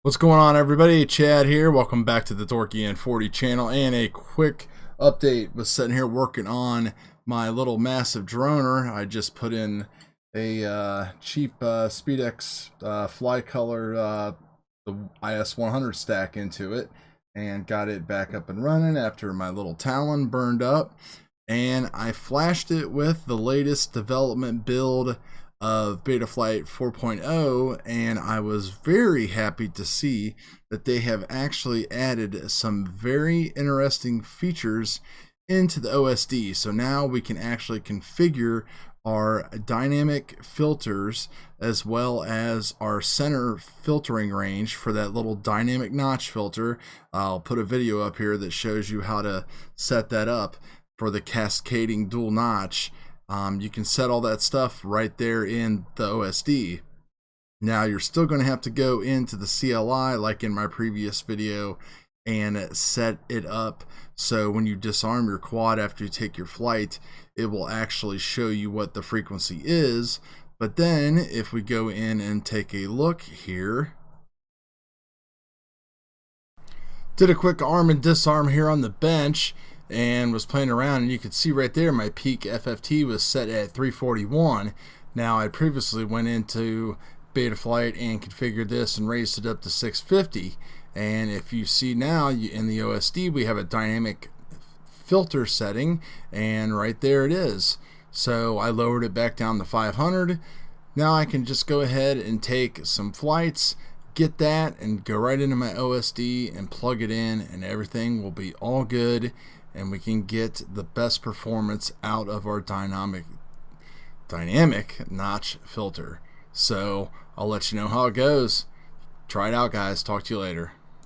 What's going on, everybody? Chad here. Welcome back to the Dorky and 40 channel, and a quick update. Was sitting here working on my little massive droner. I just put in a cheap SPEDIX fly color the IS-100 stack into it and got it back up and running after my little Talon burned up, and I flashed it with the latest development build of Betaflight 4.0, and I was very happy to see that they have actually added some very interesting features into the OSD. So now we can actually configure our dynamic filters as well as our center filtering range for that little dynamic notch filter. I'll put a video up here that shows you how to set that up for the cascading dual notch. You can set all that stuff right there in the OSD. Now you're still going to have to go into the CLI like in my previous video and set it up so when you disarm your quad after you take your flight, it will actually show you what the frequency is. But then if we go in and take a look here, did a quick arm and disarm here on the bench and was playing around, and you can see right there my peak FFT was set at 341. Now I previously went into Betaflight and configured this and raised it up to 650, and if you see now in the OSD we have a dynamic filter setting, and right there it is. So I lowered it back down to 500. Now I can just go ahead and take some flights, get that, and go right into my OSD and plug it in, and everything will be all good, and we can get the best performance out of our dynamic notch filter. So I'll let you know how it goes. Try it out, guys. Talk to you later.